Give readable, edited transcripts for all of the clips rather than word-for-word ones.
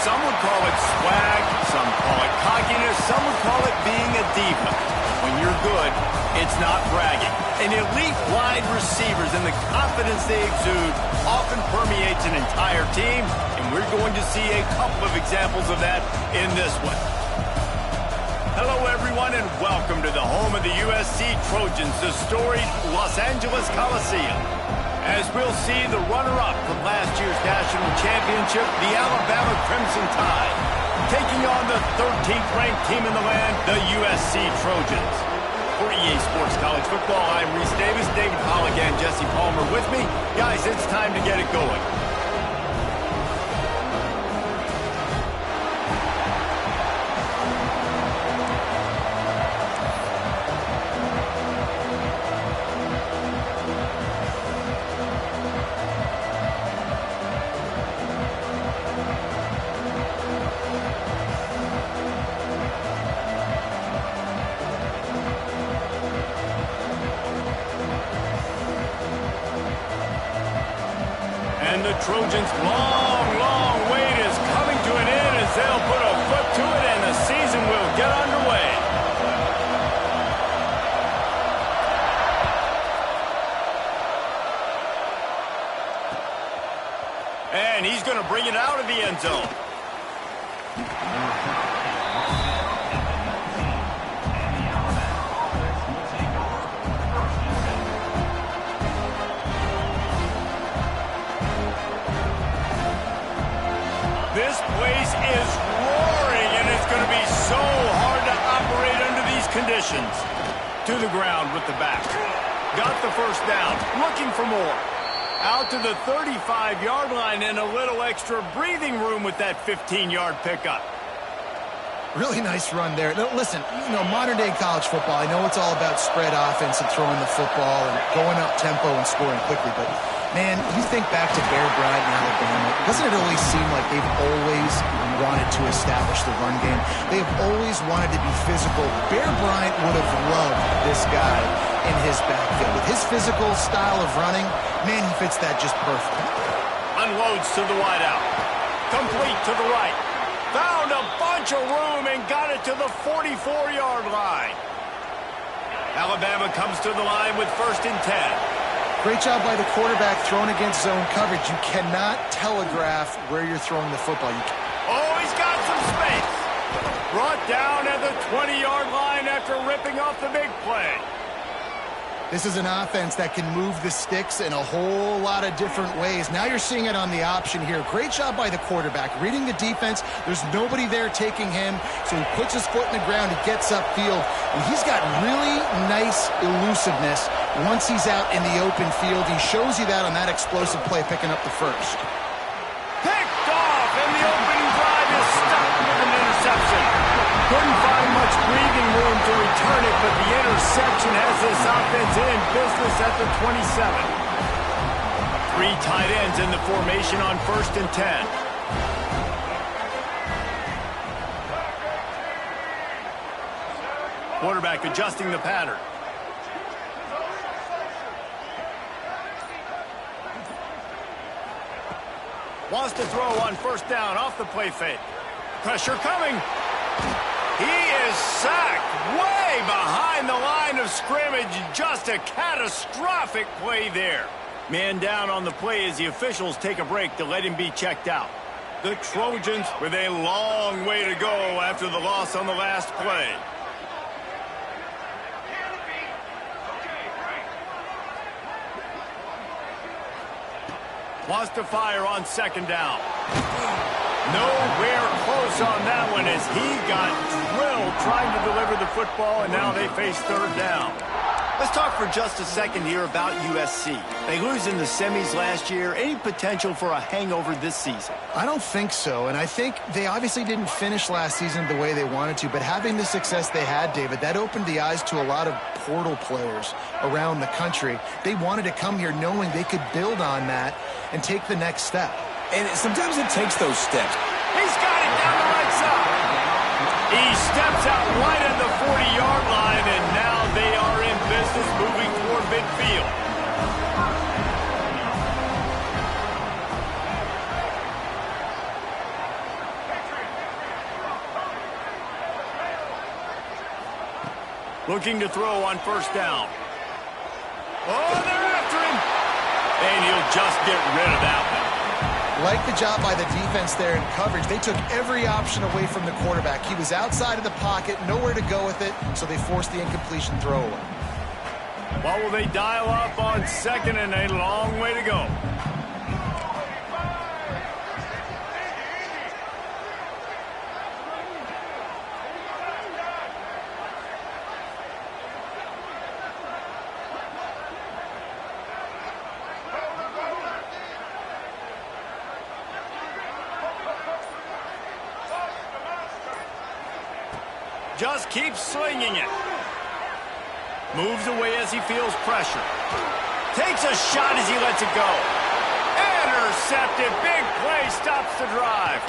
Some would call it swag, some call it cockiness, some would call it being a diva. When you're good, it's not bragging. And elite wide receivers and the confidence they exude often permeates an entire team, and we're going to see a couple of examples of that in this one. Hello, everyone, and welcome to the home of the USC Trojans, the storied Los Angeles Coliseum. As we'll see, the runner-up from last year's national championship, the Alabama Crimson Tide, taking on the 13th ranked team in the land, the USC Trojans. For EA Sports College Football, I'm Reese Davis, David Pollock, and Jesse Palmer with me. Guys, it's time to get it going. And the Trojans' long wait is coming to an end as they'll put a foot to it and the season will get underway. And he's going to bring it out of the end zone. This place is roaring, and it's going to be so hard to operate under these conditions. To the ground with the back. Got the first down. Looking for more. Out to the 35-yard line and a little extra breathing room with that 15-yard pickup. Really nice run there. Now, listen, modern-day college football, I know it's all about spread offense and throwing the football and going up tempo and scoring quickly, but man, you think back to Bear Bryant in Alabama, doesn't it always seem like they've always wanted to establish the run game? They have always wanted to be physical. Bear Bryant would have loved this guy in his backfield. With his physical style of running, man, he fits that just perfect. Unloads to the wideout. Complete to the right. Found a bunch of room and got it to the 44-yard line. Alabama comes to the line with 1st and 10. Great job by the quarterback throwing against zone coverage. You cannot telegraph where you're throwing the football. Oh, he's got some space. Brought down at the 20-yard line after ripping off the big play. This is an offense that can move the sticks in a whole lot of different ways. Now you're seeing it on the option here. Great job by the quarterback. Reading the defense, there's nobody there taking him, so he puts his foot in the ground, he gets upfield, and he's got really nice elusiveness once he's out in the open field. He shows you that on that explosive play, picking up the first. Picked off, and the opening drive is stopped with an interception. Couldn't find much breathing room to return it, but the interception has this offense in business at the 27. 3 tight ends in the formation on 1st and 10. Quarterback adjusting the pattern. Wants to throw on 1st down off the play fake. Pressure coming. He is sacked way behind the line of scrimmage. Just a catastrophic play there. Man down on the play as the officials take a break to let him be checked out. The Trojans with a long way to go after the loss on the last play. Wants to fire on 2nd down. Nowhere close on that one as he got drilled trying to deliver the football, and now they face 3rd down. Let's talk for just a second here about USC. They lose in the semis last year. Any potential for a hangover this season? I don't think so, and I think they obviously didn't finish last season the way they wanted to, but having the success they had, David, that opened the eyes to a lot of portal players around the country. They wanted to come here knowing they could build on that and take the next step. And sometimes it takes those steps. He's got it down the right side. He steps out right at the 40-yard line, and now they are in business moving toward midfield. Looking to throw on first down. Oh, they're after him. And he'll just get rid of that one. Like the job by the defense there in coverage. They took every option away from the quarterback. He was outside of the pocket, nowhere to go with it, so they forced the incompletion throwaway. What will they dial up on second and a long way to go? Just keeps slinging it. Moves away as he feels pressure. Takes a shot as he lets it go. Intercepted. Big play stops the drive.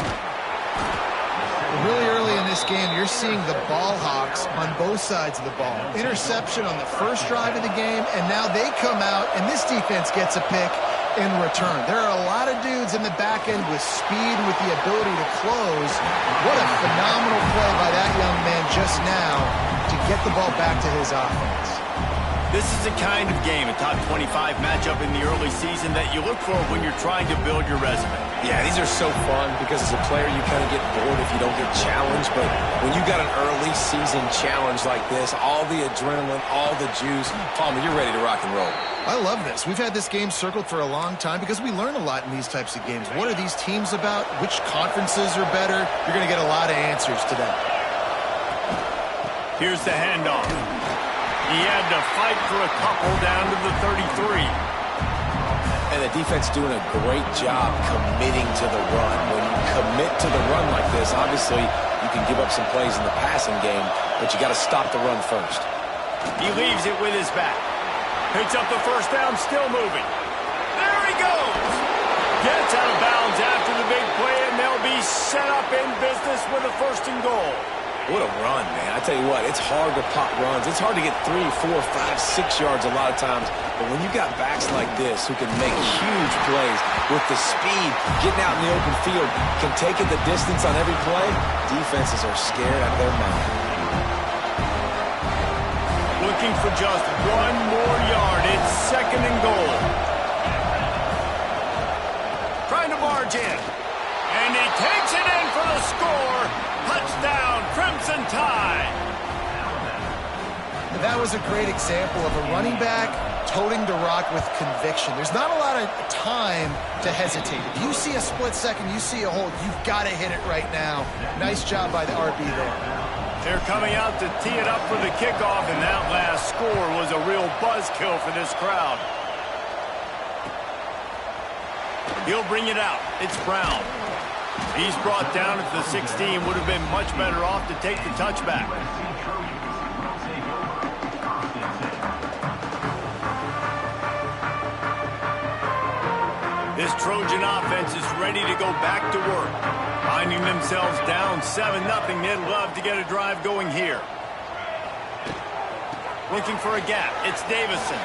Really early in this game, you're seeing the ball hawks on both sides of the ball. Interception on the first drive of the game, and now they come out, and this defense gets a pick in return. There are a lot of dudes in the back end with speed, with the ability to close. What a phenomenal play by that young man just now to get the ball back to his offense. This is the kind of game, a top 25 matchup in the early season, that you look for when you're trying to build your resume. Yeah, these are so fun because as a player you kind of get bored if you don't get challenged. But when you got an early season challenge like this, all the adrenaline, all the juice, Palmer, you're ready to rock and roll. I love this. We've had this game circled for a long time because we learn a lot in these types of games. What are these teams about? Which conferences are better? You're going to get a lot of answers today. Here's the handoff. He had to fight for a couple down to the 33. And the defense doing a great job committing to the run. When you commit to the run like this, obviously you can give up some plays in the passing game, but you got to stop the run first. He leaves it with his back. Picks up the first down, still moving. There he goes. Gets out of bounds after the big play, and they'll be set up in business with a 1st and goal. What a run, man. I tell you what, it's hard to pop runs. It's hard to get 3, 4, 5, 6 yards a lot of times. But when you got backs like this who can make huge plays with the speed, getting out in the open field, can take it the distance on every play, defenses are scared out of their mind. Looking for just 1 more yard. It's 2nd and goal. Trying to barge in. And he takes it in for the score. Touchdown, Crimson Tide. That was a great example of a running back toting the rock with conviction. There's not a lot of time to hesitate. If you see a split second, you see a hole, you've got to hit it right now. Nice job by the RB there. They're coming out to tee it up for the kickoff, and that last score was a real buzzkill for this crowd. He'll bring it out. It's Brown. He's brought down at the 16. Would have been much better off to take the touchback. This Trojan offense is ready to go back to work. Finding themselves down 7-0, they'd love to get a drive going here. Looking for a gap. It's Davison.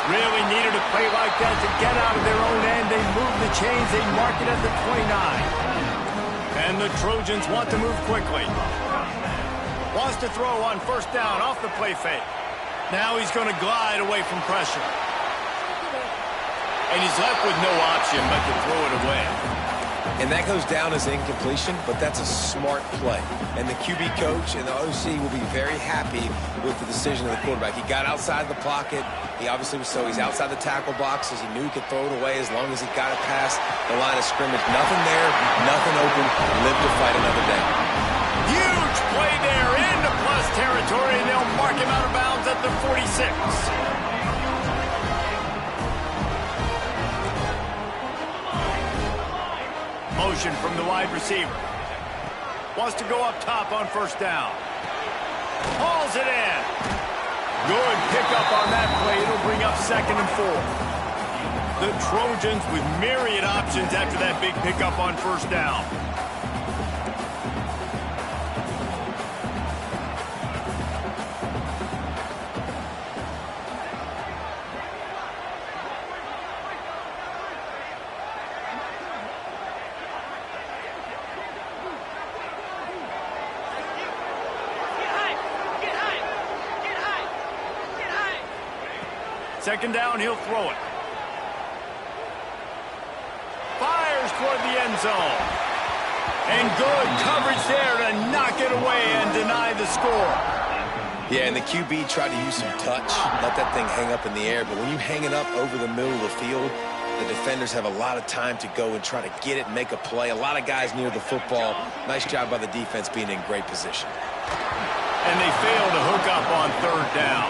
Really needed a play like that to get out of their own end. They move the chains. They mark it at the 29. And the Trojans want to move quickly. Wants to throw on first down off the play fake. Now he's going to glide away from pressure. And he's left with no option but to throw it away. And that goes down as incompletion, but that's a smart play. And the QB coach and the OC will be very happy with the decision of the quarterback. He got outside the pocket. He obviously was he's outside the tackle boxes. He knew he could throw it away as long as he got it past the line of scrimmage. Nothing there, nothing open. Live to fight another day. Huge play there into plus territory, and they'll mark him out of bounds at the 46. Motion from the wide receiver. Wants to go up top on first down. Hauls it in. Good pickup on that play. It'll bring up 2nd and 4. The Trojans with myriad options after that big pickup on first down. second down, he'll throw it. Fires toward the end zone. And good coverage there to knock it away and deny the score. Yeah, and the QB tried to use some touch, let that thing hang up in the air. But when you hang it up over the middle of the field, the defenders have a lot of time to go and try to get it, make a play. A lot of guys near the football. Nice job by the defense being in great position. And they fail to hook up on third down.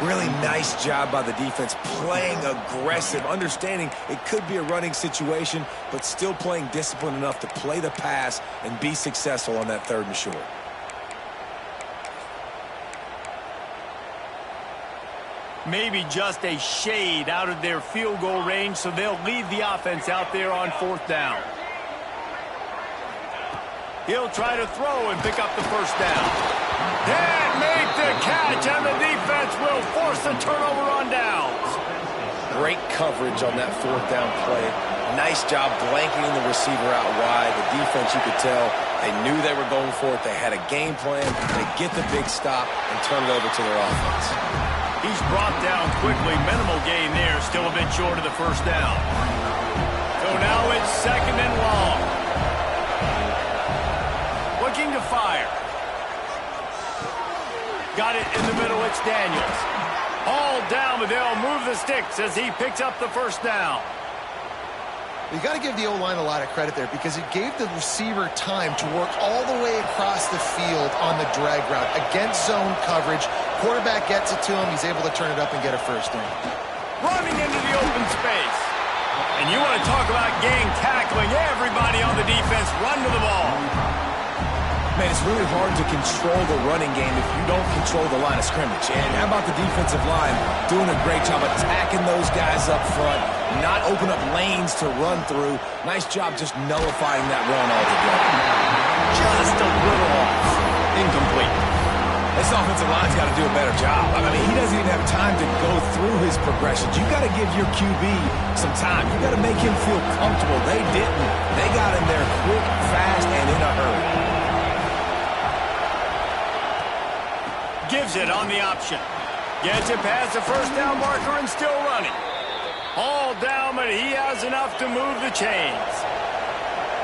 Really nice job by the defense, playing aggressive, understanding it could be a running situation, but still playing disciplined enough to play the pass and be successful on that third and short. Maybe just a shade out of their field goal range, so they'll leave the offense out there on fourth down. He'll try to throw and pick up the first down. Can't make the catch, and the defense will force a turnover on downs. Great coverage on that fourth down play. Nice job blanketing the receiver out wide. The defense, you could tell, they knew they were going for it. They had a game plan. They get the big stop and turn it over to their offense. He's brought down quickly. Minimal gain there. Still a bit short of the first down. So now it's second and long. Looking to fire. Got it in the middle. It's Daniels. All down, but they'll move the sticks as he picks up the first down. You got to give the O-line a lot of credit there because it gave the receiver time to work all the way across the field on the drag route against zone coverage. Quarterback gets it to him. He's able to turn it up and get a first down. Running into the open space. And you want to talk about gang tackling. Everybody on the defense run to the ball. Man, it's really hard to control the running game if you don't control the line of scrimmage. And how about the defensive line doing a great job attacking those guys up front, not open up lanes to run through. Nice job just nullifying that run altogether. Just a little off. Incomplete. This offensive line's got to do a better job. I mean, he doesn't even have time to go through his progressions. You got to give your QB some time. You got to make him feel comfortable. They didn't. They got him there quick, fast, and in a hurry. Gives it on the option. Gets it past the first down marker and still running. All down, but he has enough to move the chains.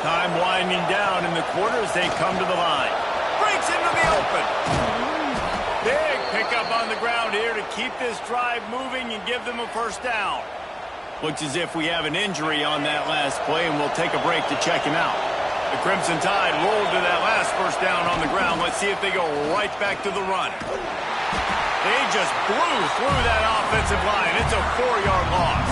Time winding down in the quarter as they come to the line. Breaks into the open. Big pickup on the ground here to keep this drive moving and give them a first down. Looks as if we have an injury on that last play, and we'll take a break to check him out. The Crimson Tide rolled to that last first down on the ground. Let's see if they go right back to the run. They just blew through that offensive line. It's a 4-yard loss.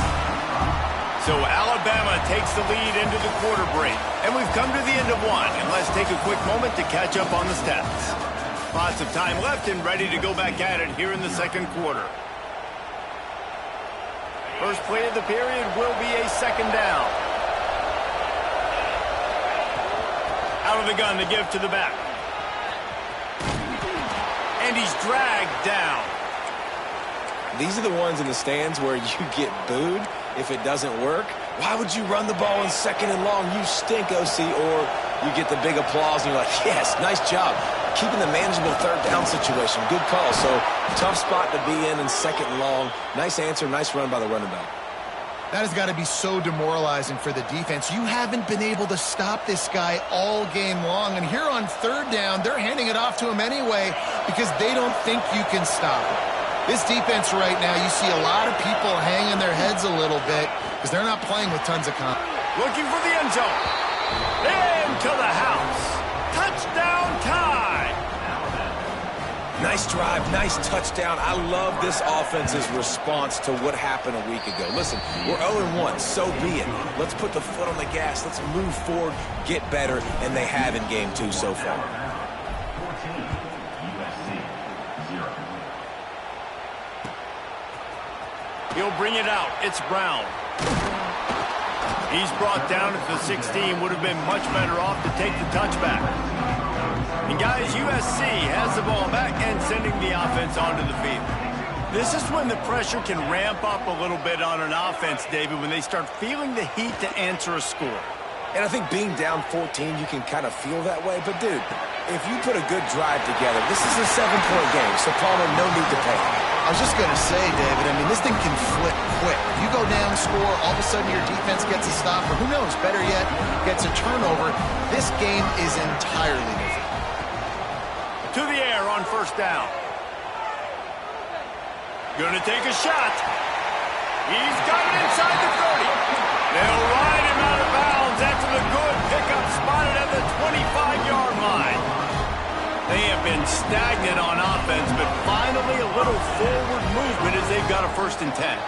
So Alabama takes the lead into the quarter break. And we've come to the end of one. And let's take a quick moment to catch up on the stats. Lots of time left and ready to go back at it here in the second quarter. First play of the period will be a second down. Out of the gun to give to the back. And he's dragged down. These are the ones in the stands where you get booed if it doesn't work. Why would you run the ball in second and long? You stink, OC. Or you get the big applause and you're like, yes, nice job. Keeping the manageable third down situation. Good call. So tough spot to be in second and long. Nice answer, nice run by the running back. That has got to be so demoralizing for the defense. You haven't been able to stop this guy all game long. And here on third down, they're handing it off to him anyway because they don't think you can stop him. This defense right now, you see a lot of people hanging their heads a little bit because they're not playing with tons of confidence. Looking for the end zone. Into the house. Touchdown time. Nice drive, nice touchdown. I love this offense's response to what happened a week ago. Listen, we're 0-1, so be it. Let's put the foot on the gas. Let's move forward, get better, and they have in game 2 so far. He'll bring it out. It's Brown. He's brought down at the 16. Would have been much better off to take the touchback. And guys, USC has the ball back and sending the offense onto the field. This is when the pressure can ramp up a little bit on an offense, David, when they start feeling the heat to answer a score. And I think being down 14, you can kind of feel that way. But, dude, if you put a good drive together, this is a 7-point game, so Palmer, no need to panic. I was just going to say, David, I mean, this thing can flip quick. You go down, score, all of a sudden your defense gets a stop, or who knows, better yet, gets a turnover. This game is entirely different. To the air on first down. Gonna take a shot. He's got it inside the 30. They'll ride him out of bounds after the good pickup spotted at the 25-yard line. They have been stagnant on offense, but finally a little forward movement as they've got a 1st and 10.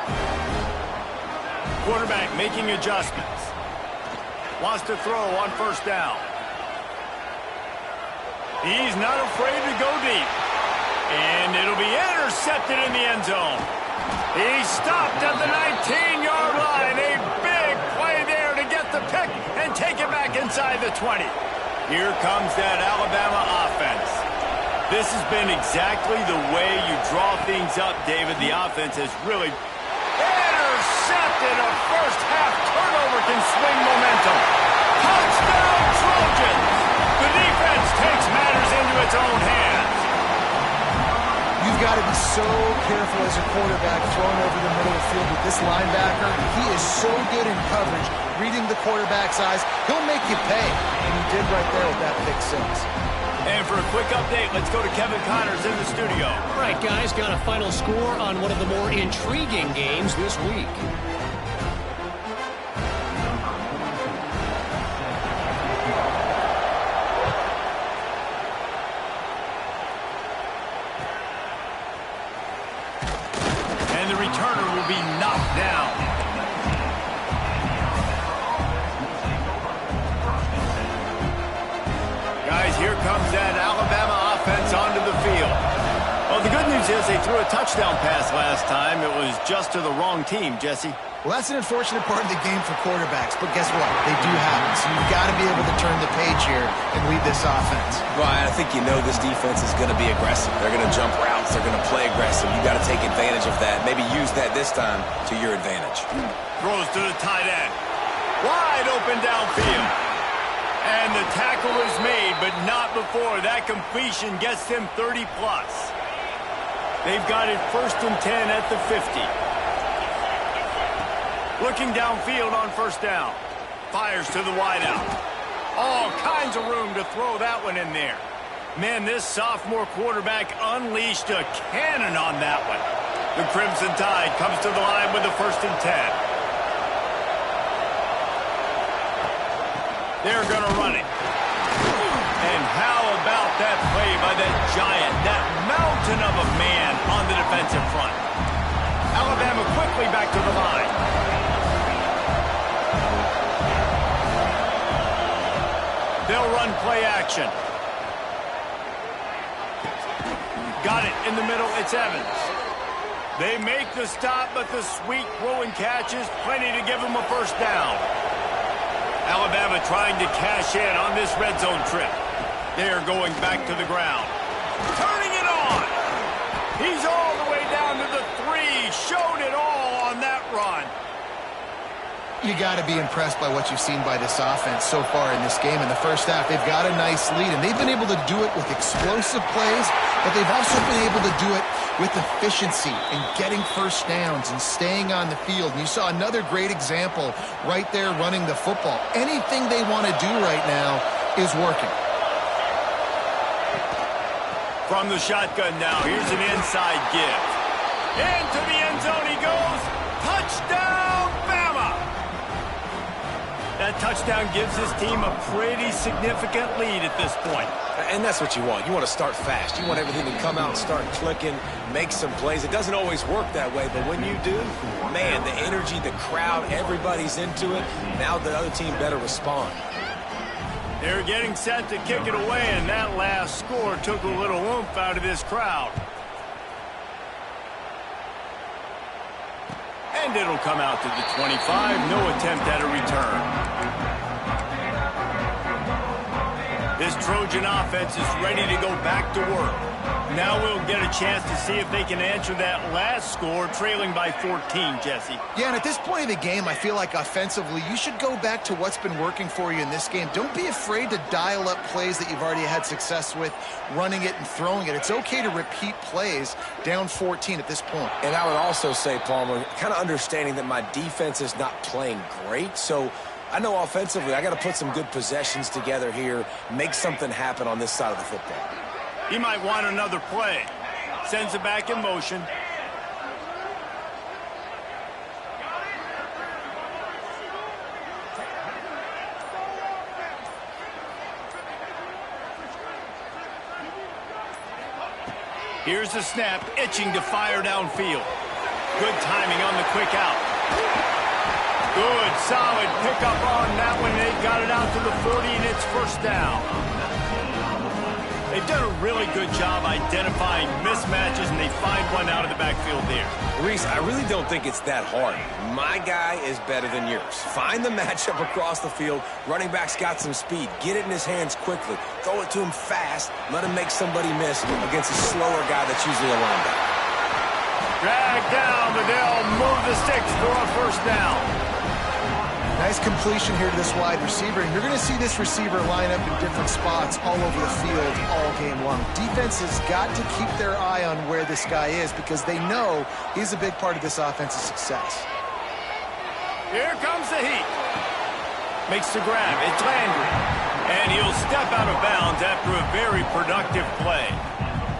Quarterback making adjustments. Wants to throw on first down. He's not afraid to go deep. And it'll be intercepted in the end zone. He stopped at the 19-yard line. A big play there to get the pick and take it back inside the 20. Here comes that Alabama offense. This has been exactly the way you draw things up, David. The offense has really intercepted. A first-half turnover can swing momentum. Touchdown, Trojans! The defense takes matters into its own hands. You've got to be so careful as a quarterback throwing over the middle of the field with this linebacker. He is so good in coverage, reading the quarterback's eyes. He'll make you pay, and he did right there with that pick 6. And for a quick update, let's go to Kevin Connors in the studio. All right, guys, got a final score on one of the more intriguing games this week. And the returner will be knocked down. Guys, here comes that Alabama offense onto the field. Well, the good news is they threw a touchdown pass last time. It was just to the wrong team, Jesse. Well, that's an unfortunate part of the game for quarterbacks, but guess what? They do happen, so you've got to be able to turn the page here and lead this offense. Brian, I think you know this defense is going to be aggressive. They're going to jump routes. They're going to play aggressive. You got to take advantage of that. Maybe use that this time to your advantage. Throws to the tight end. Wide open downfield. And the tackle is made, but not before that completion gets them 30+. They've got it 1st and 10 at the 50. Looking downfield on first down. Fires to the wideout. All kinds of room to throw that one in there. Man, this sophomore quarterback unleashed a cannon on that one. The Crimson Tide comes to the line with the 1st and 10. They're going to run it. And how about that play by that giant, that mountain of a man on the defensive front? Alabama quickly back to the line. They'll run play action. Got it in the middle. It's Evans. They make the stop, but the sweet throw and catch is plenty to give them a 1st down. Alabama trying to cash in on this red zone trip. They're going back to the ground. Turning it on. He's all the way down to the 3. Showed it all on that run. You got to be impressed by what you've seen by this offense so far in this game. In the first half, they've got a nice lead, and they've been able to do it with explosive plays, but they've also been able to do it with efficiency and getting first downs and staying on the field. And you saw another great example right there running the football. Anything they want to do right now is working. From the shotgun now, here's an inside give. Into the end zone he goes. Touchdown, Bama! That touchdown gives his team a pretty significant lead at this point. And that's what you want. You want to start fast. You want everything to come out and start clicking, make some plays. It doesn't always work that way, but when you do, man, the energy, the crowd, everybody's into it. Now the other team better respond. They're getting set to kick it away, and that last score took a little oomph out of this crowd. And it'll come out to the 25. No attempt at a return. This Trojan offense is ready to go back to work. Now we'll get a chance to see if they can answer that last score, trailing by 14, Jesse. Yeah, and at this point of the game, I feel like offensively, you should go back to what's been working for you in this game. Don't be afraid to dial up plays that you've already had success with, running it and throwing it. It's okay to repeat plays down 14 at this point. And I would also say, Palmer, kind of understanding that my defense is not playing great, so I know offensively I got to put some good possessions together here, make something happen on this side of the football. He might want another play. Sends it back in motion. Here's the snap, itching to fire downfield. Good timing on the quick out. Good, solid pickup on that one. They got it out to the 40, and it's first down. They've done a really good job identifying mismatches, and they find one out of the backfield there. Reese, I really don't think it's that hard. My guy is better than yours. Find the matchup across the field. Running back's got some speed. Get it in his hands quickly. Throw it to him fast. Let him make somebody miss against a slower guy that's usually a linebacker. Drag down, but they'll move the sticks for a first down. Nice completion here to this wide receiver, and you're going to see this receiver line up in different spots all over the field all game long. Defense has got to keep their eye on where this guy is because they know he's a big part of this offense's success. Here comes the heat. Makes the grab. It's Landry. And he'll step out of bounds after a very productive play.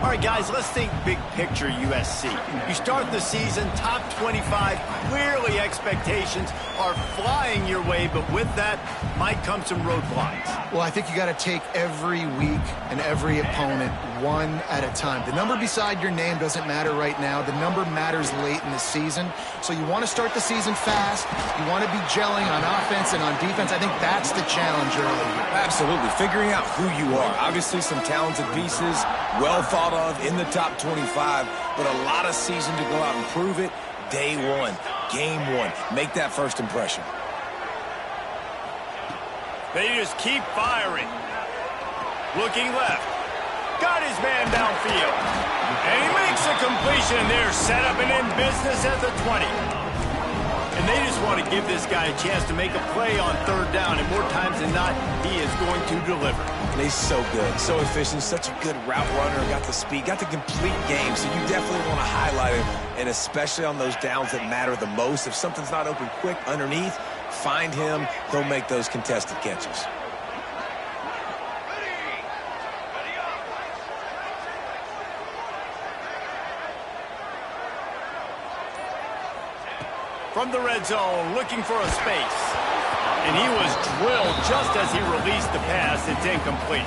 All right, guys, let's think big picture USC. You start the season top 25. Clearly, expectations are flying your way, but with that might come some roadblocks. Well, I think you got to take every week and every opponent one at a time. The number beside your name doesn't matter right now. The number matters late in the season. So you want to start the season fast. You want to be gelling on offense and on defense. I think that's the challenge early. Absolutely. Figuring out who you are. Obviously, some talented pieces, well thought of in the top 25, but a lot of season to go out and prove it. Day one, game one. Make that first impression. They just keep firing. Looking left. Got his man downfield. And he makes a completion. They're set up and in business at the 20. And they just want to give this guy a chance to make a play on third down. And more times than not, he is going to deliver. And he's so good, so efficient, such a good route runner, got the speed, got the complete game. So you definitely want to highlight him, and especially on those downs that matter the most. If something's not open quick underneath, find him. He'll make those contested catches. From the red zone, looking for a space. And he was drilled just as he released the pass. It's incomplete.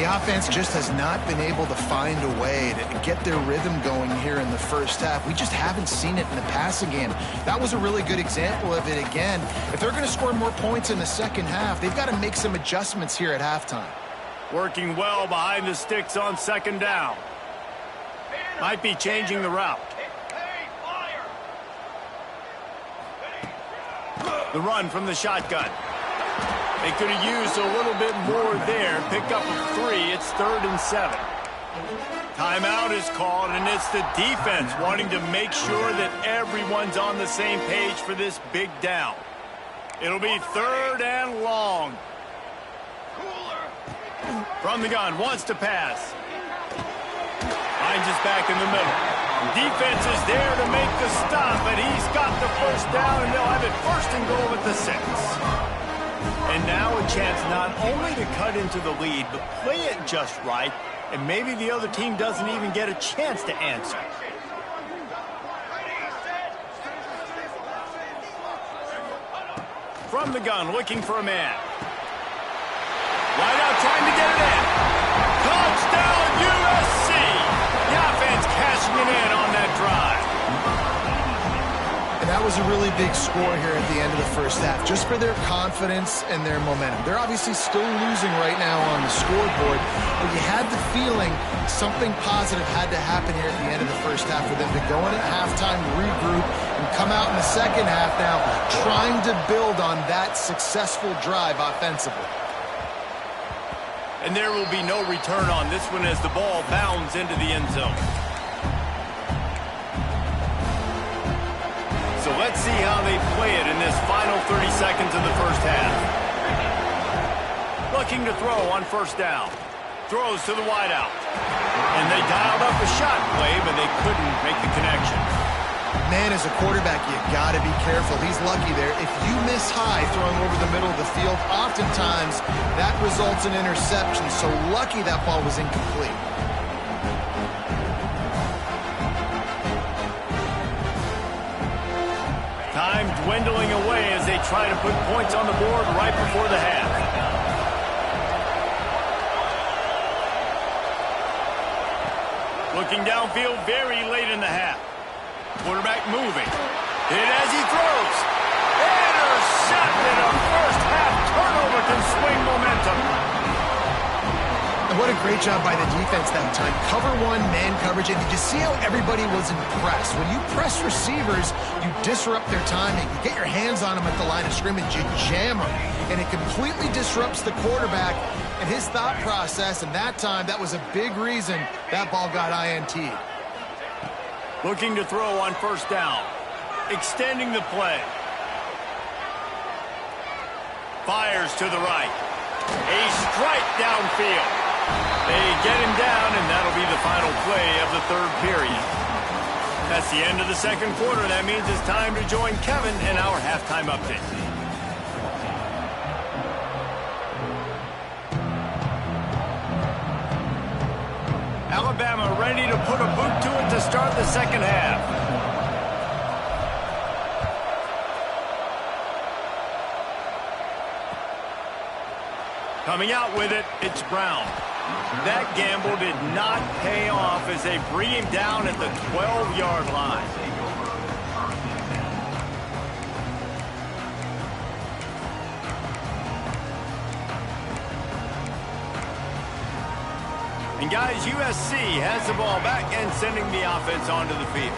The offense just has not been able to find a way to get their rhythm going here in the first half. We just haven't seen it in the passing game. That was a really good example of it again. If they're going to score more points in the second half, they've got to make some adjustments here at halftime. Working well behind the sticks on second down. Might be changing the route. The run from the shotgun. They could have used a little bit more there. Pick up a 3. It's 3rd and 7. Timeout is called, and it's the defense wanting to make sure that everyone's on the same page for this big down. It'll be 3rd and long. From the gun, wants to pass. Finds his back in the middle. Defense is there to make the stop, but he's got the first down, and they'll have it 1st and goal at the 6. And now a chance not only to cut into the lead, but play it just right, and maybe the other team doesn't even get a chance to answer. From the gun, looking for a man. Right out, trying to get it in. Touchdown, USC! The offense cashing it in on that drive. And that was a really big score here at the end of the first half, just for their confidence and their momentum. They're obviously still losing right now on the scoreboard, but you had the feeling something positive had to happen here at the end of the first half for them to go in at halftime, regroup, and come out in the second half now trying to build on that successful drive offensively. And there will be no return on this one as the ball bounds into the end zone. So let's see how they play it in this final 30 seconds of the first half. Looking to throw on first down. Throws to the wideout. And they dialed up a shot play, but they couldn't make the connection. Man, as a quarterback, you got to be careful. He's lucky there. If you miss high throwing over the middle of the field, oftentimes that results in interception. So lucky that ball was incomplete. Time dwindling away as they try to put points on the board right before the half. Looking downfield very late in the half. Quarterback moving. Hit as he throws. Intercepted. A first half turnover can swing momentum. And what a great job by the defense that time. Cover one, man coverage. And did you see how everybody was impressed? When you press receivers, you disrupt their timing. You get your hands on them at the line of scrimmage. You jam them. And it completely disrupts the quarterback and his thought process. And that time, that was a big reason that ball got INT'd. Looking to throw on first down. Extending the play. Fires to the right. A strike downfield. They get him down, and that'll be the final play of the third period. That's the end of the second quarter. That means it's time to join Kevin in our halftime update. Alabama ready to put a boot to it to start the second half. Coming out with it, it's Brown. That gamble did not pay off as they bring him down at the 12-yard line. And guys, USC has the ball back and sending the offense onto the field.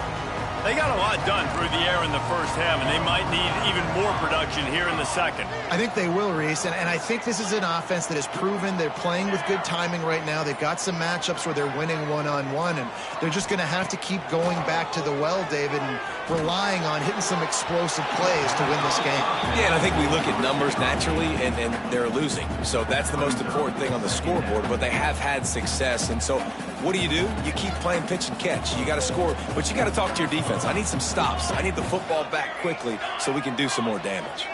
They got a lot done through the air in the first half, and they might need even more production here in the second. I think they will, Reese, and I think this is an offense that has proven they're playing with good timing right now. They've got some matchups where they're winning one-on-one, and they're just going to have to keep going back to the well, David, and relying on hitting some explosive plays to win this game. Yeah, and I think we look at numbers naturally, and they're losing. So that's the most important thing on the scoreboard, but they have had success. And so what do? You keep playing pitch and catch. You got to score, but you got to talk to your defense. I need some stops. I need the football back quickly so we can do some more damage.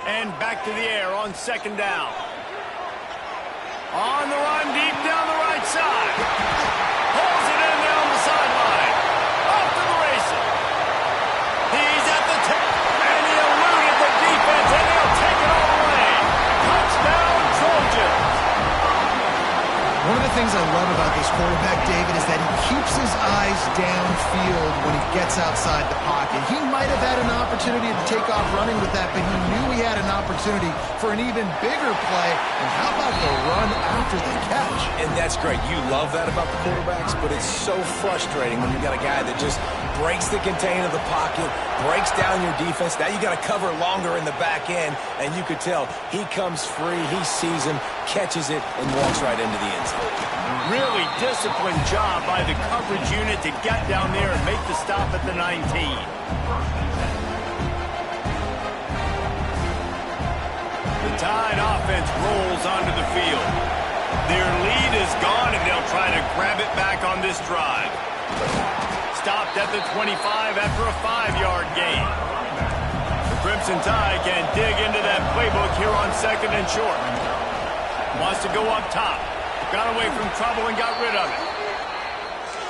And back to the air on second down. On the run, deep down the right side. Pulls it in down the sideline. Off to the races. He's at the tip, and he eluded the defense, and he'll take it all away. Touchdown, Trojans. One of the things I love about this quarterback, David, is that he keeps his eyes downfield when he gets outside the pocket. He might have had an opportunity to take off running with that, but he knew he had an opportunity for an even bigger play. And how about the run after the catch? And that's great. You love that about the quarterbacks, but it's so frustrating when you got a guy that just breaks the contain of the pocket, breaks down your defense. Now you got to cover longer in the back end, and you could tell he comes free, he sees him, catches it, and walks right into the end zone. Really disciplined job by the coverage unit to get down there and make the stop at the 19. The Tide offense rolls onto the field. Their lead is gone, and they'll try to grab it back on this drive. Stopped at the 25 after a 5-yard gain. The Crimson Tide can dig into that playbook here on second and short. Wants to go up top. Got away from trouble and got rid of it.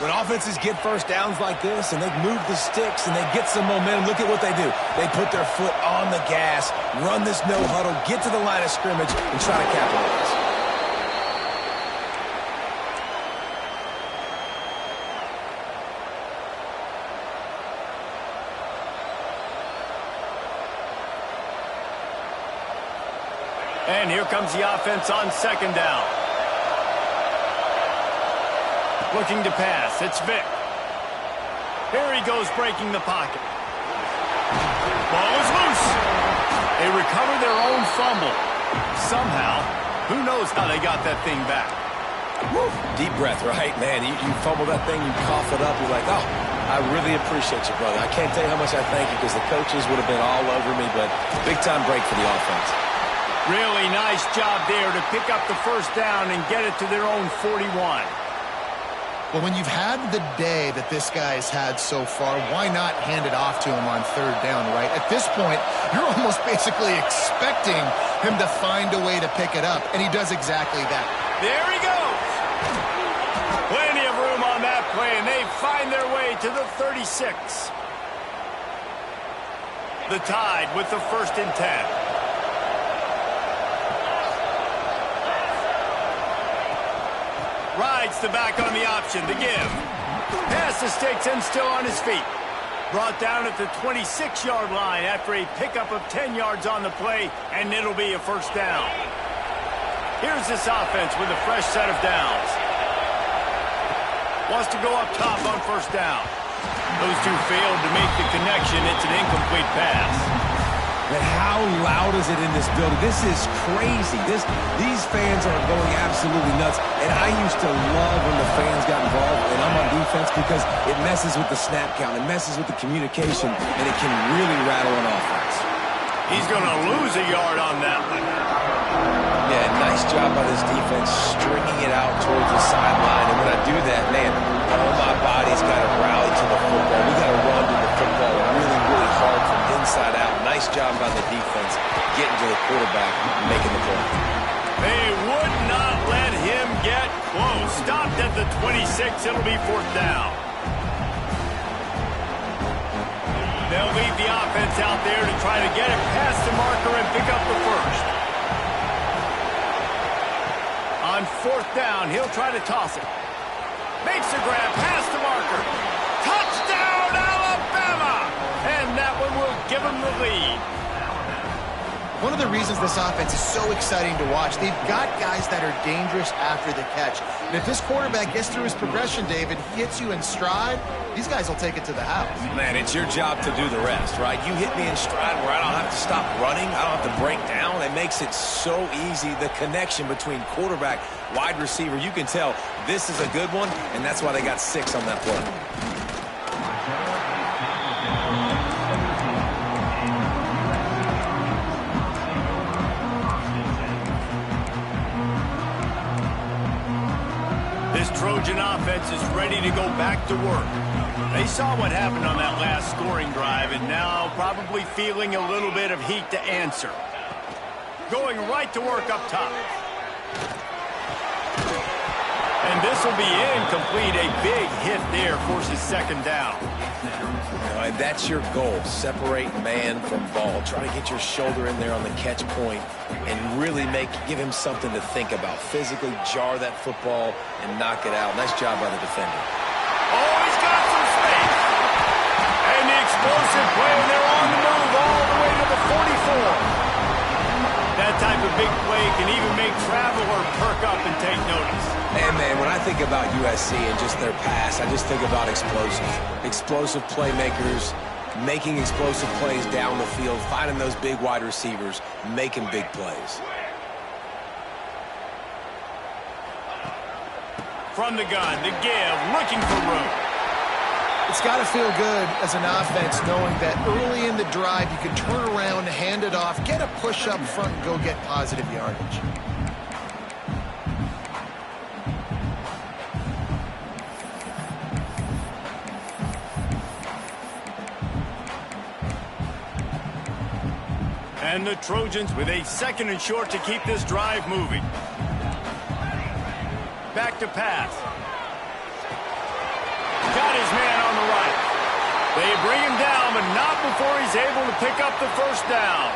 When offenses get first downs like this and they move the sticks and they get some momentum, look at what they do. They put their foot on the gas, run this no huddle, get to the line of scrimmage, and try to capitalize. And here comes the offense on second down. Looking to pass. It's Vick. Here he goes breaking the pocket. Ball is loose. They recover their own fumble. somehow. Who knows how they got that thing back? Woo. Deep breath, right? Man, you fumble that thing, you cough it up, you're like, oh, I really appreciate you, brother. I can't tell you how much I thank you because the coaches would have been all over me, but big-time break for the offense. Really nice job there to pick up the first down and get it to their own 41. Well, when you've had the day that this guy's had so far, why not hand it off to him on third down, right? At this point, you're almost basically expecting him to find a way to pick it up, and he does exactly that. There he goes. Plenty of room on that play, and they find their way to the 36. The Tide with the 1st and 10. Rides the back on the option, the give. Pass to Stigson, still on his feet. Brought down at the 26-yard line after a pickup of 10 yards on the play, and it'll be a first down. Here's this offense with a fresh set of downs. Wants to go up top on first down. Those two failed to make the connection. It's an incomplete pass. But how loud is it in this building? This is crazy. These fans are going absolutely nuts. And I used to love when the fans got involved, and I'm on defense because it messes with the snap count. It messes with the communication, and it can really rattle an offense. He's going to lose a yard on that one. Yeah, nice job by this defense stringing it out towards the sideline. And when I do that, man, all my body's got to rally to the football. We got to run to the football really, really hard from inside out. Nice job by the defense getting to the quarterback and making the play. They would not let him get close. Stopped at the 26. It'll be 4th down. They'll leave the offense out there to try to get it past the marker and pick up the first. On 4th down, he'll try to toss it. Makes a grab past the marker. Touchdown, Alabama! And that one will give them the lead. One of the reasons this offense is so exciting to watch, they've got guys that are dangerous after the catch. And if this quarterback gets through his progression, David, hits you in stride, these guys will take it to the house. Man, it's your job to do the rest, right? You hit me in stride where I don't have to stop running. I don't have to break down. It makes it so easy. The connection between quarterback, wide receiver, you can tell this is a good one, and that's why they got 6 on that play. Trojan offense is ready to go back to work. They saw what happened on that last scoring drive and now probably feeling a little bit of heat to answer. Going right to work up top. And this will be incomplete. A big hit there forces 2nd down. And that's your goal. Separate man from ball. Try to get your shoulder in there on the catch point and really give him something to think about. Physically jar that football and knock it out. Nice job by the defender. Oh, he's got some space. And the explosive play, and they're on the move all the way to the 44. That type of big play can even make Traveler perk up and take notice. And, man, when I think about USC and just their pass, I just think about explosive. Explosive playmakers, making explosive plays down the field, finding those big wide receivers, making big plays. From the gun, the give, looking for room. It's got to feel good as an offense knowing that early in the drive you can turn around, hand it off, get a push up front, and go get positive yardage. And the Trojans with a 2nd and short to keep this drive moving. Back to pass. Got his man on the right. They bring him down, but not before he's able to pick up the first down.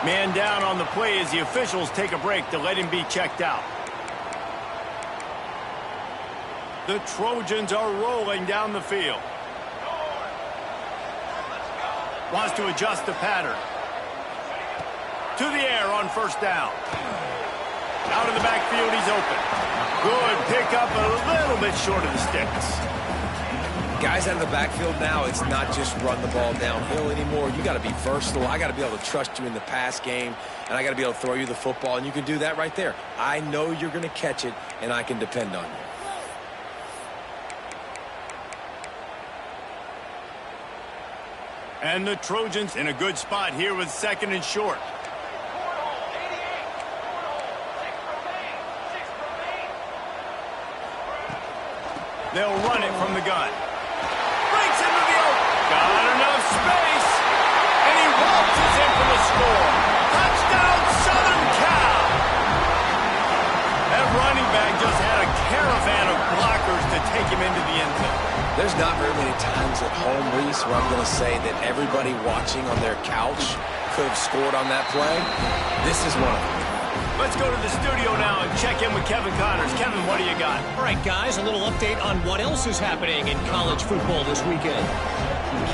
Man down on the play as the officials take a break to let him be checked out. The Trojans are rolling down the field. Wants to adjust the pattern. To the air on first down. Out of the backfield, he's open. Good pickup, a little bit short of the sticks. Guys out of the backfield now, it's not just run the ball downhill anymore. You got to be versatile. I got to be able to trust you in the pass game, and I got to be able to throw you the football, and you can do that right there. I know you're going to catch it, and I can depend on you. And the Trojans in a good spot here with 2nd and short. They'll run it from the gun. Breaks into the open. Got enough space. And he waltzes in for the score. Touchdown, Southern Cal. That running back just had a caravan of blockers to take him into the end zone. There's not very many times at home, Reese, where I'm going to say that everybody watching on their couch could have scored on that play. This is one of them. Let's go to the studio now and check in with Kevin Connors. Kevin, what do you got? All right, guys, a little update on what else is happening in college football this weekend.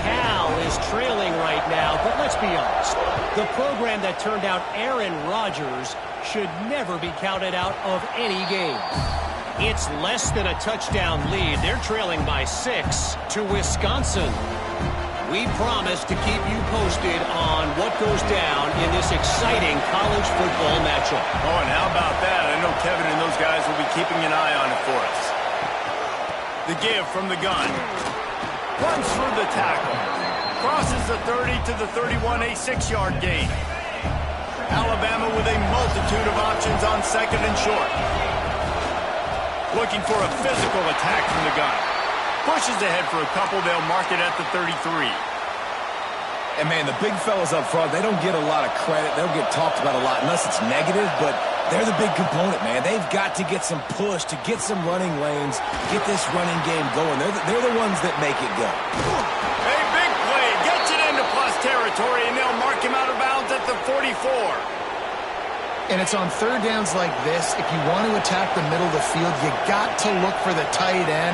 Cal is trailing right now, but let's be honest. The program that turned out Aaron Rodgers should never be counted out of any game. It's less than a touchdown lead. They're trailing by 6 to Wisconsin. We promise to keep you posted on what goes down in this exciting college football matchup. Oh, and how about that? I know Kevin and those guys will be keeping an eye on it for us. The give from the gun. Runs through the tackle. Crosses the 30 to the 31, a 6-yard gain. Alabama with a multitude of options on 2nd and short. Looking for a physical attack from the gun. Pushes ahead for a couple. They'll mark it at the 33. And, man, the big fellas up front, they don't get a lot of credit. They don't get talked about a lot unless it's negative, but they're the big component, man. They've got to get some push, to get some running lanes, get this running game going. They're the ones that make it go. A big play. Gets it into plus territory, and they'll mark him out of bounds at the 44. And it's on 3rd downs like this. If you want to attack the middle of the field, you got to look for the tight end.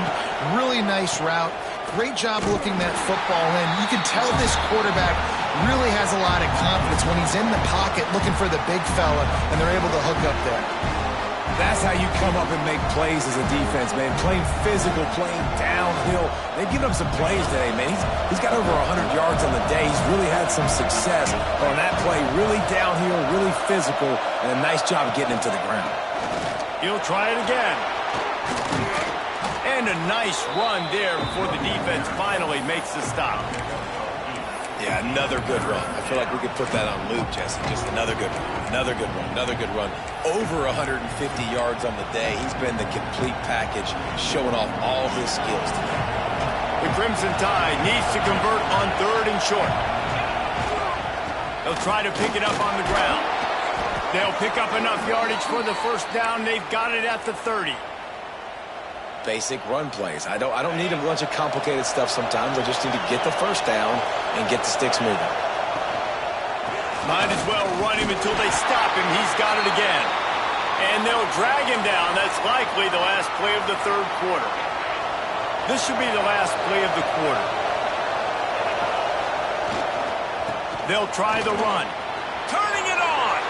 Really nice route. Great job looking that football in. You can tell this quarterback really has a lot of confidence when he's in the pocket looking for the big fella, and they're able to hook up there. That's how you come up and make plays as a defense, man. Playing physical, playing downhill. They've given up some plays today, man. He's got over 100 yards on the day. He's really had some success on that play. Really downhill, really physical, and a nice job getting him to the ground. He'll try it again. And a nice run there before the defense finally makes the stop. Yeah, another good run. I feel like we could put that on loop, Jesse. Just another good run, another good run, another good run. Over 150 yards on the day. He's been the complete package, showing off all his skills today. The Crimson Tide needs to convert on 3rd and short. They'll try to pick it up on the ground. They'll pick up enough yardage for the 1st down. They've got it at the 30. Basic run plays. I don't need a bunch of complicated stuff sometimes. I just need to get the 1st down and get the sticks moving. Might as well run him until they stop him. He's got it again. And they'll drag him down. That's likely the last play of the 3rd quarter. This should be the last play of the quarter. They'll try the run. Turning it on.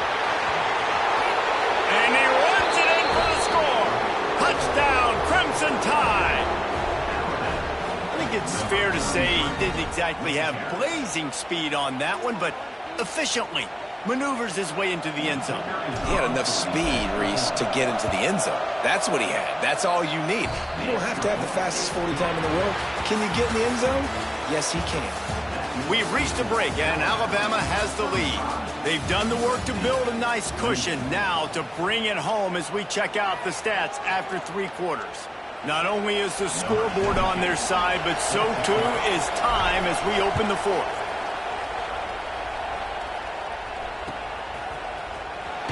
And he runs it in for the score. Touchdown, Crimson Tide. I think it's fair to say he didn't exactly have blazing speed on that one, but efficiently maneuvers his way into the end zone. He had enough speed, Reese, to get into the end zone. That's what he had. That's all you need. You don't have to have the fastest 40 time in the world. Can you get in the end zone? Yes, he can. We've reached a break, and Alabama has the lead. They've done the work to build a nice cushion. Now to bring it home as we check out the stats after 3 quarters. Not only is the scoreboard on their side, but so too is time as we open the 4th.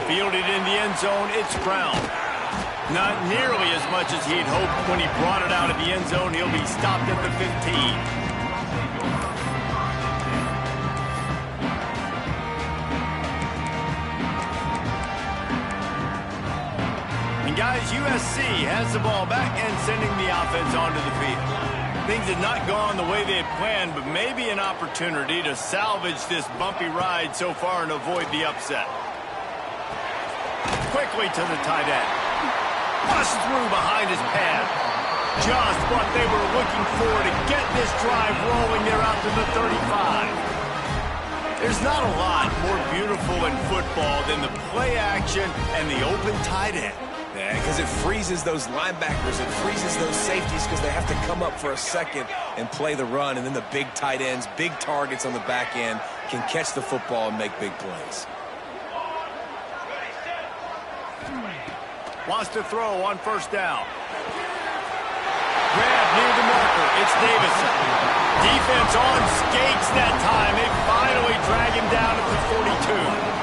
Fielded in the end zone, it's Brown. Not nearly as much as he'd hoped when he brought it out of the end zone. He'll be stopped at the 15. And guys, USC has the ball back and sending the offense onto the field. Things had not gone the way they had planned, but maybe an opportunity to salvage this bumpy ride so far and avoid the upset. Quickly to the tight end. Busts through behind his pad. just what they were looking for to get this drive rolling there out to the 35. There's not a lot more beautiful in football than the play action and the open tight end. Yeah, because it freezes those linebackers. It freezes those safeties because they have to come up for a second and play the run. And then the big tight ends, big targets on the back end can catch the football and make big plays. Wants to throw on first down. Grab near the marker. It's Davison. Defense on skates that time. They finally drag him down at the 42.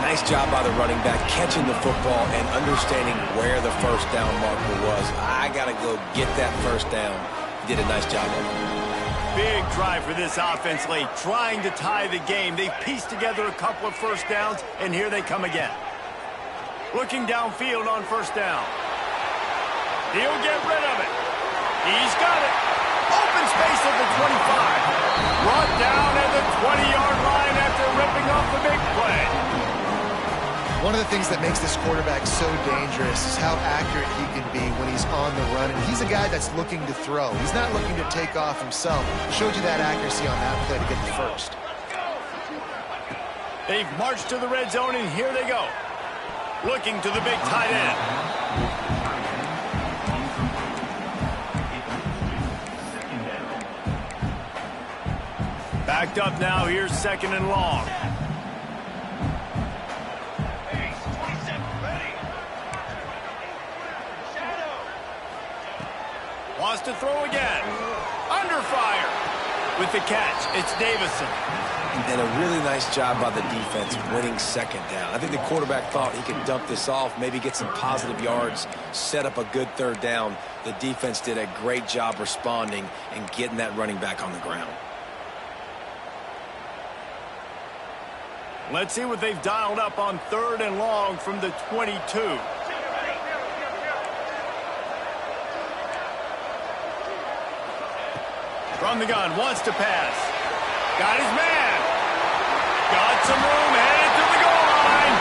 Nice job by the running back catching the football and understanding where the first down marker was. I got to go get that first down. He did a nice job of it. Big drive for this offense late, trying to tie the game. They've pieced together a couple of first downs, and here they come again. Looking downfield on first down. He'll get rid of it. He's got it. Open space at the 25. Brought down at the 20-yard line after ripping off the big play. One of the things that makes this quarterback so dangerous is how accurate he can be when he's on the run. And he's a guy that's looking to throw. He's not looking to take off himself. Showed you that accuracy on that play to get the first. They've marched to the red zone, and here they go. Looking to the big tight end. Backed up now. Here's second and long. Wants to throw again. Under fire. With the catch, it's Davison. And a really nice job by the defense winning second down. I think the quarterback thought he could dump this off, maybe get some positive yards, set up a good third down. The defense did a great job responding and getting that running back on the ground. Let's see what they've dialed up on third and long from the 22. From the gun, wants to pass. Got his man. Got some room, headed to the goal line.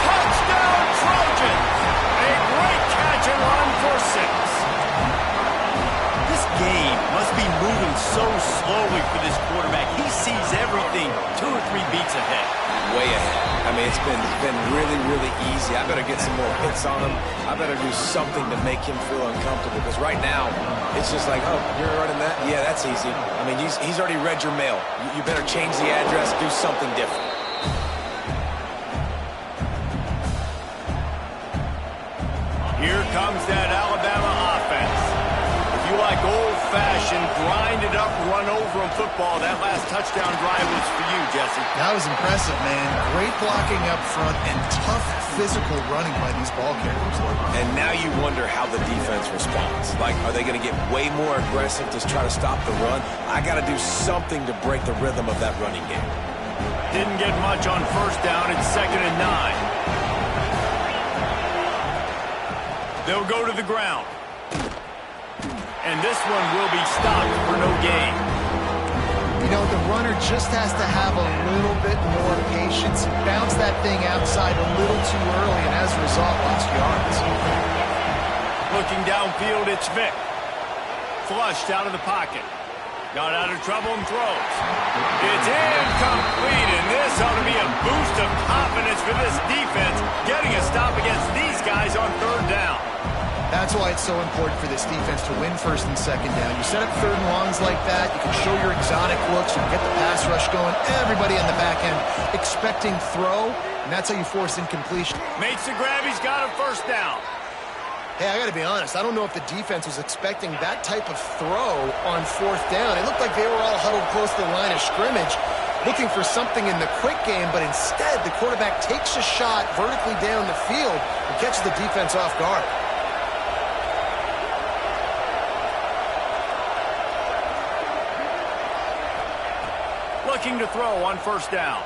Touchdown, Trojans. A great catch and run for 6. This game must be moving so slowly for this quarterback. He sees everything 2 or 3 beats ahead. Way ahead. I mean, it's been really, really easy. I better get some more hits on him. I better do something to make him feel uncomfortable because right now it's just like, oh, you're running that? Yeah, that's easy. I mean, he's already read your mail. You better change the address, do something different. Here comes that Alabama offense. If you like old-fashioned, grind-it-up, run-over-'em football, that last touchdown drive was for you, Jesse. That was impressive, man. Great blocking up front and tough physical running by these ball carriers. And now you wonder how the defense responds. Like, are they going to get way more aggressive to try to stop the run? I got to do something to break the rhythm of that running game. Didn't get much on first down. It's 2nd and 9. They'll go to the ground. And this one will be stopped for no gain. You know, the runner just has to have a little bit more patience. Bounce that thing outside a little too early, and as a result, lost yards. Looking downfield, it's Vick. Flushed out of the pocket. Got out of trouble and throws. It's incomplete, and this ought to be a boost of confidence for this defense, getting a stop against these guys on third down. That's why it's so important for this defense to win first and second down. You set up third and longs like that, you can show your exotic looks, you can get the pass rush going, everybody on the back end expecting throw, and that's how you force incompletion. Makes the grab, he's got a first down. Hey, I got to be honest, I don't know if the defense was expecting that type of throw on fourth down. It looked like they were all huddled close to the line of scrimmage, looking for something in the quick game, but instead the quarterback takes a shot vertically down the field and catches the defense off guard. Looking to throw on first down.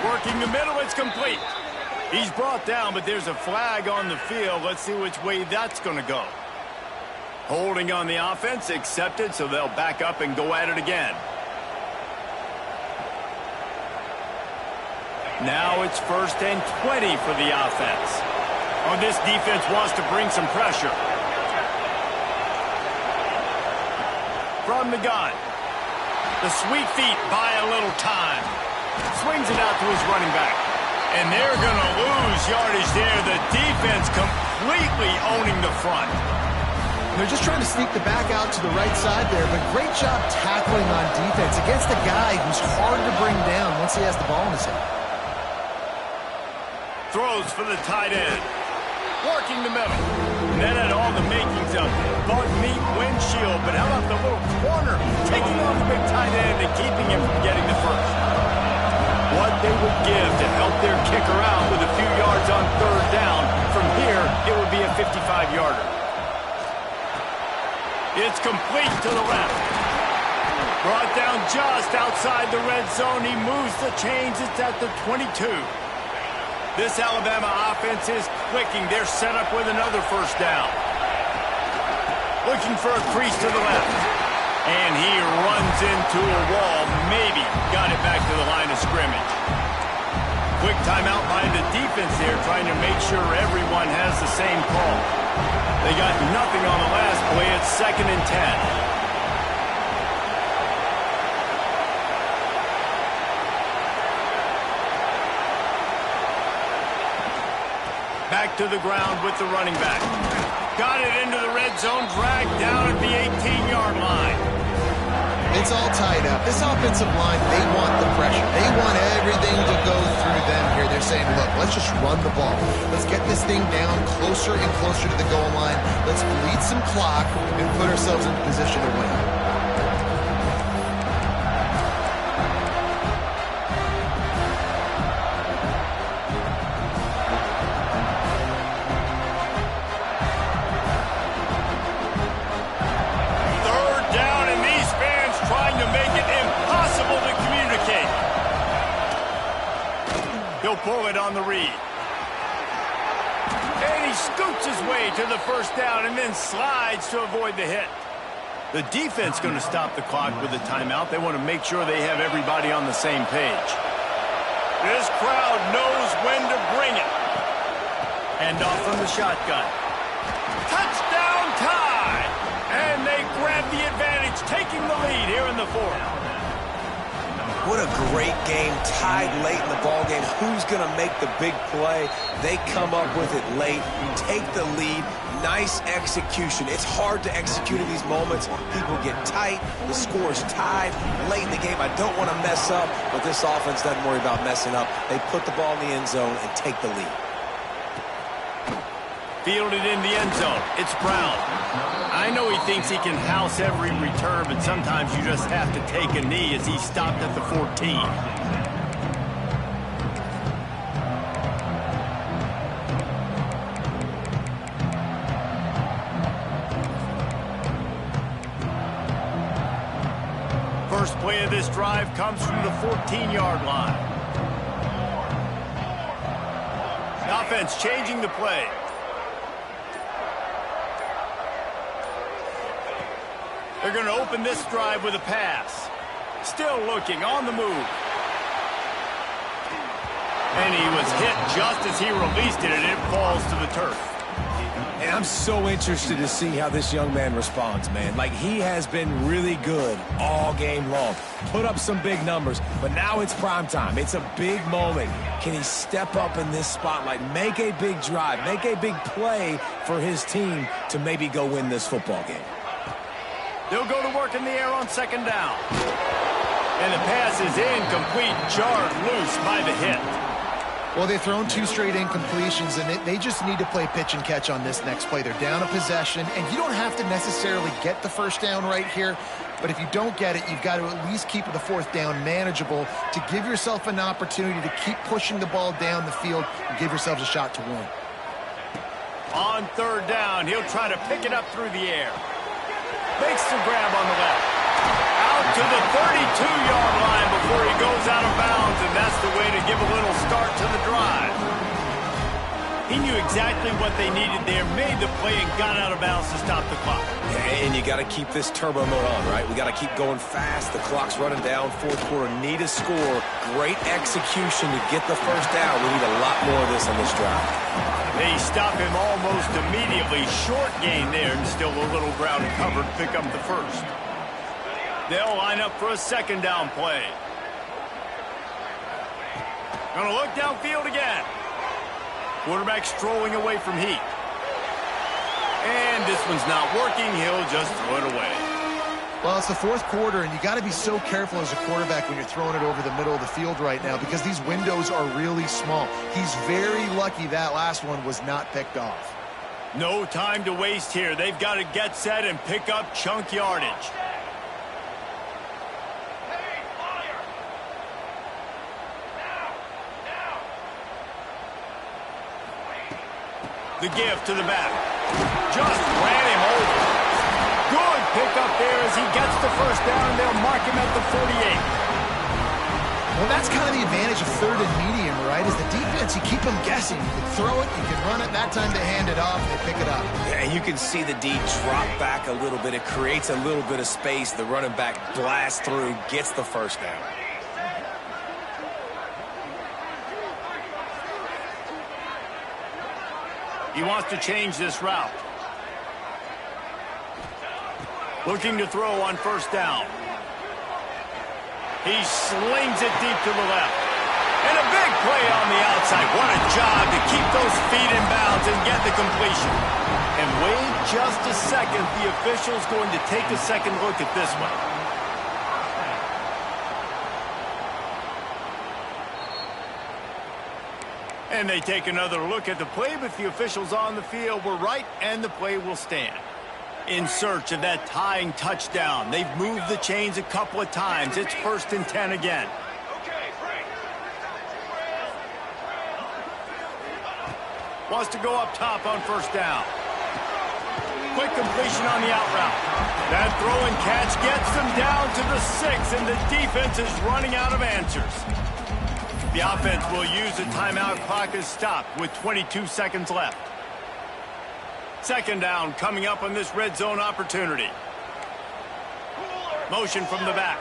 Working the middle, it's complete. He's brought down, but there's a flag on the field. Let's see which way that's going to go. Holding on the offense, accepted, so they'll back up and go at it again. Now it's 1st and 20 for the offense. Oh, this defense wants to bring some pressure. from the gun. The sweet feet buy a little time. Swings it out to his running back. And they're going to lose yardage there. The defense completely owning the front. They're just trying to sneak the back out to the right side there, but great job tackling on defense against a guy who's hard to bring down once he has the ball in his hand. Throws for the tight end. Working the middle. And that had all the makings of bug meat windshield, but how about the little corner taking on the big tight end and keeping him from getting the first? What they would give to help their kicker out with a few yards on third down. From here, it would be a 55-yarder. It's complete to the left. Brought down just outside the red zone. He moves the chains. It's at the 22. This Alabama offense is clicking. They're set up with another first down. Looking for a crease to the left. And he runs into a wall. Maybe got it back to the line of scrimmage. Quick timeout by the defense there, trying to make sure everyone has the same call. They got nothing on the last play. It's 2nd and 10. Back to the ground with the running back. Got it into the red zone, dragged down at the 18-yard line. It's all tied up. This offensive line, they want the pressure. They want everything to go through them here. They're saying, look, let's just run the ball. Let's get this thing down closer and closer to the goal line. Let's bleed some clock and put ourselves in position to win. He'll pull it on the read. And he scoots his way to the first down and then slides to avoid the hit. The defense going to stop the clock with a timeout. They want to make sure they have everybody on the same page. This crowd knows when to bring it. Hand off from the shotgun. Touchdown tie! And they grab the advantage, taking the lead here in the fourth. What a great game, tied late in the ballgame. Who's going to make the big play? They come up with it late, take the lead. Nice execution. It's hard to execute in these moments. People get tight. The score's tied late in the game. I don't want to mess up, but this offense doesn't worry about messing up. They put the ball in the end zone and take the lead. Fielded in the end zone. It's Brown. I know he thinks he can house every return, but sometimes you just have to take a knee as he stopped at the 14. First play of this drive comes from the 14-yard line. The offense changing the play. They're going to open this drive with a pass. Still looking, on the move. And he was hit just as he released it, and it falls to the turf. And I'm so interested to see how this young man responds, man. Like, he has been really good all game long. Put up some big numbers, but now it's prime time. It's a big moment. Can he step up in this spotlight, make a big drive, make a big play for his team to maybe go win this football game? They'll go to work in the air on second down. And the pass is incomplete, jarred loose by the hit. Well, they've thrown 2 straight incompletions, and they just need to play pitch and catch on this next play. They're down a possession, and you don't have to necessarily get the first down right here, but if you don't get it, you've got to at least keep the fourth down manageable to give yourself an opportunity to keep pushing the ball down the field and give yourselves a shot to win. On third down, he'll try to pick it up through the air. Makes the grab on the left. Out to the 32-yard line before he goes out of bounds, and that's the way to give a little start to the drive. He knew exactly what they needed there, made the play, and got out of bounds to stop the clock. And you got to keep this turbo mode on, right? We got to keep going fast. The clock's running down. Fourth quarter, need a score. Great execution to get the first down. We need a lot more of this on this drive. They stop him almost immediately. Short gain there, and still a little ground covered. Pick up the first. They'll line up for a second down play. Gonna look downfield again. Quarterback strolling away from heat. And this one's not working. He'll just throw it away. Well, it's the fourth quarter, and you got to be so careful as a quarterback when you're throwing it over the middle of the field right now because these windows are really small. He's very lucky that last one was not picked off. No time to waste here. They've got to get set and pick up chunk yardage. The give to the back. Just ran him over. Good pickup there as he gets the first down. They'll mark him at the 48. Well, that's kind of the advantage of third and medium, right? Is the defense, you keep them guessing. You can throw it, you can run it. That time they hand it off, they pick it up. Yeah, and you can see the D drop back a little bit. It creates a little bit of space. The running back blasts through, gets the first down. He wants to change this route. Looking to throw on first down. He slings it deep to the left. And a big play on the outside. What a job to keep those feet in bounds and get the completion. And wait just a second. The official's going to take a second look at this one. And they take another look at the play, but the officials on the field were right, and the play will stand. In search of that tying touchdown. They've moved the chains a couple of times. It's 1st and 10 again. Wants to go up top on first down. Quick completion on the out route. That throw and catch gets them down to the 6, and the defense is running out of answers. The offense will use the timeout. Clock is stopped with 22 seconds left. Second down coming up on this red zone opportunity. Motion from the back.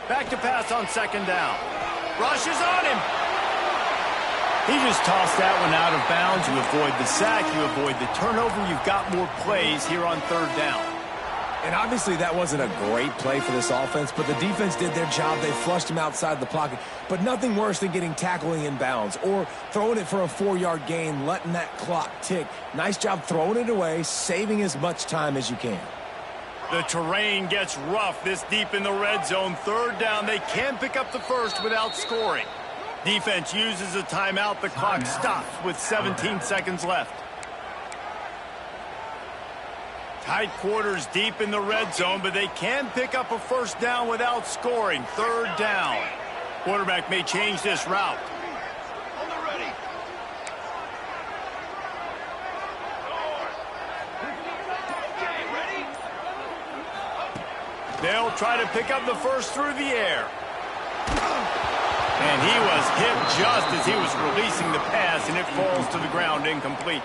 Back to pass on second down. Rushes on him. He just tossed that one out of bounds. You avoid the sack. You avoid the turnover. You've got more plays here on third down. And obviously that wasn't a great play for this offense, but the defense did their job. They flushed him outside the pocket. But nothing worse than getting tackling in bounds or throwing it for a 4-yard gain, letting that clock tick. Nice job throwing it away, saving as much time as you can. The terrain gets rough this deep in the red zone. Third down, they can pick up the first without scoring. Defense uses a timeout. The clock stops with 17 seconds left. Tight quarters deep in the red zone, but they can pick up a first down without scoring. Third down. Quarterback may change this route. They'll try to pick up the first through the air. And he was hit just as he was releasing the pass, and it falls to the ground incomplete.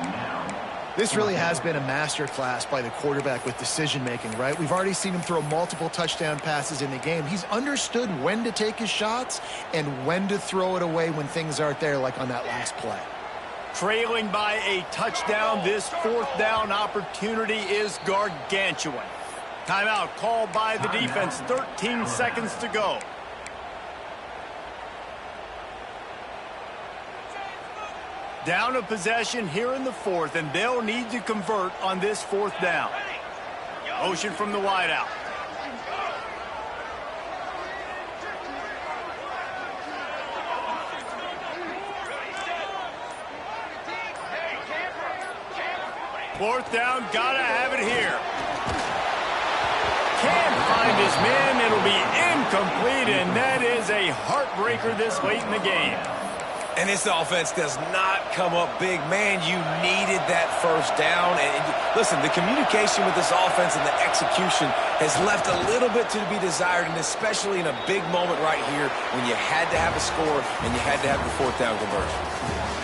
This really has been a masterclass by the quarterback with decision-making, right? We've already seen him throw multiple touchdown passes in the game. He's understood when to take his shots and when to throw it away when things aren't there, like on that last play. Trailing by a touchdown, this fourth down opportunity is gargantuan. Timeout called by the defense. 13 seconds to go. Down a possession here in the fourth, and they'll need to convert on this fourth down. Motion from the wideout. Fourth down, gotta have it here. Can't find his man. It'll be incomplete, and that is a heartbreaker this late in the game. And this offense does not come up big. Man, you needed that first down. And listen, the communication with this offense and the execution has left a little bit to be desired, and especially in a big moment right here when you had to have a score and you had to have the fourth down conversion.